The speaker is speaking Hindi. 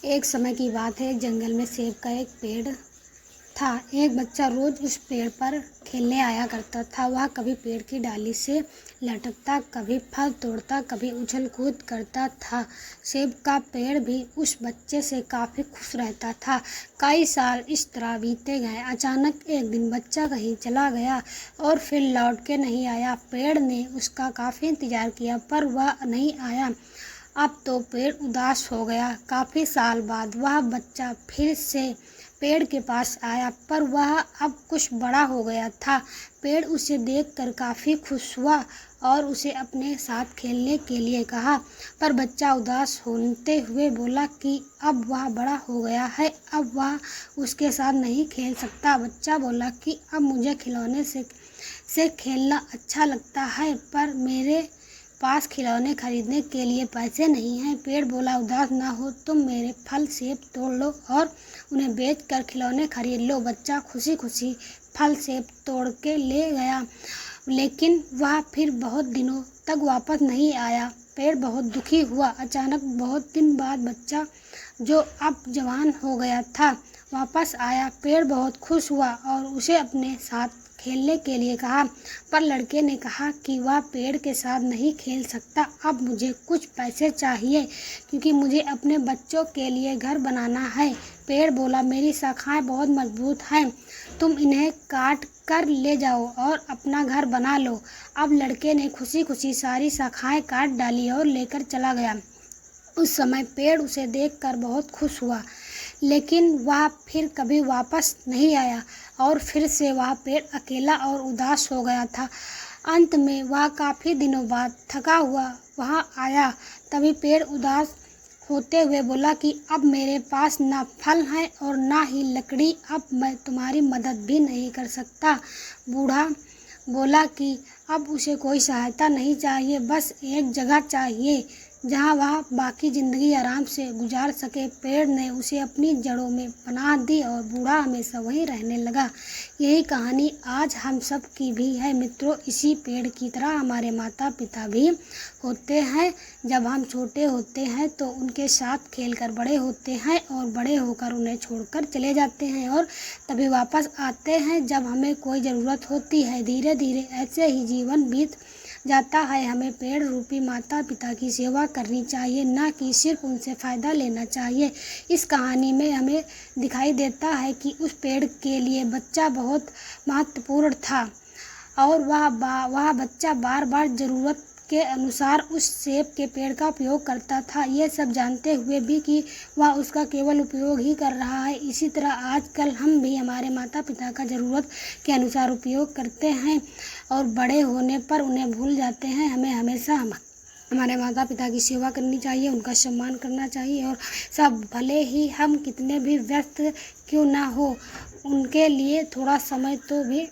एक समय की बात है, एक जंगल में सेब का एक पेड़ था। एक बच्चा रोज उस पेड़ पर खेलने आया करता था। वह कभी पेड़ की डाली से लटकता, कभी फल तोड़ता, कभी उछल कूद करता था। सेब का पेड़ भी उस बच्चे से काफी खुश रहता था। कई साल इस तरह बीते गए। अचानक एक दिन बच्चा कहीं चला गया और फिर लौट के नहीं आया। पेड़ ने उसका काफी इंतजार किया पर वह नहीं आया। अब तो पेड़ उदास हो गया। काफी साल बाद वह बच्चा फिर से पेड़ के पास आया, पर वह अब कुछ बड़ा हो गया था। पेड़ उसे देखकर काफी खुश हुआ और उसे अपने साथ खेलने के लिए कहा, पर बच्चा उदास होते हुए बोला कि अब वह बड़ा हो गया है, अब वह उसके साथ नहीं खेल सकता। बच्चा बोला कि अब मुझे खिलौने से खेलना अच्छा लगता है, पर मेरे पास खिलौने खरीदने के लिए पैसे नहीं हैं। पेड़ बोला, उदास ना हो, तुम मेरे फल सेब तोड़ लो और उन्हें बेचकर खिलौने खरीद लो। बच्चा खुशी खुशी फल सेब तोड़ के ले गया, लेकिन वह फिर बहुत दिनों तक वापस नहीं आया। पेड़ बहुत दुखी हुआ। अचानक बहुत दिन बाद बच्चा, जो अब जवान हो गया था, वापस आया। पेड़ बहुत खुश हुआ और उसे अपने साथ खेलने के लिए कहा, पर लड़के ने कहा कि वह पेड़ के साथ नहीं खेल सकता। अब मुझे कुछ पैसे चाहिए, क्योंकि मुझे अपने बच्चों के लिए घर बनाना है। पेड़ बोला, मेरी शाखाएं बहुत मजबूत हैं, तुम इन्हें काट कर ले जाओ और अपना घर बना लो। अब लड़के ने खुशी खुशी सारी शाखाएं काट डाली और लेकर चला गया। उस समय पेड़ उसे देखकर बहुत खुश हुआ, लेकिन वह फिर कभी वापस नहीं आया और फिर से वह पेड़ अकेला और उदास हो गया था। अंत में वह काफी दिनों बाद थका हुआ वहाँ आया। तभी पेड़ उदास होते हुए बोला कि अब मेरे पास ना फल है और ना ही लकड़ी, अब मैं तुम्हारी मदद भी नहीं कर सकता। बूढ़ा बोला कि अब उसे कोई सहायता नहीं चाहिए, बस एक जगह चाहिए जहाँ वह बाकी जिंदगी आराम से गुजार सके। पेड़ ने उसे अपनी जड़ों में पनाह दी और बूढ़ा हमेशा वहीं रहने लगा। यही कहानी आज हम सब की भी है मित्रों। इसी पेड़ की तरह हमारे माता पिता भी होते हैं। जब हम छोटे होते हैं तो उनके साथ खेलकर बड़े होते हैं और बड़े होकर उन्हें छोड़कर चले जाते हैं और तभी वापस आते हैं जब हमें कोई ज़रूरत होती है। धीरे धीरे ऐसे ही जीवन बीत जाता है। हमें पेड़ रूपी माता पिता की सेवा करनी चाहिए, ना कि सिर्फ उनसे फ़ायदा लेना चाहिए। इस कहानी में हमें दिखाई देता है कि उस पेड़ के लिए बच्चा बहुत महत्वपूर्ण था और वह बच्चा बार बार ज़रूरत के अनुसार उस सेब के पेड़ का उपयोग करता था, ये सब जानते हुए भी कि वह उसका केवल उपयोग ही कर रहा है। इसी तरह आजकल हम भी हमारे माता पिता का ज़रूरत के अनुसार उपयोग करते हैं और बड़े होने पर उन्हें भूल जाते हैं। हमें हमेशा हमारे माता पिता की सेवा करनी चाहिए, उनका सम्मान करना चाहिए और सब, भले ही हम कितने भी व्यस्त क्यों ना हो, उनके लिए थोड़ा समय तो भी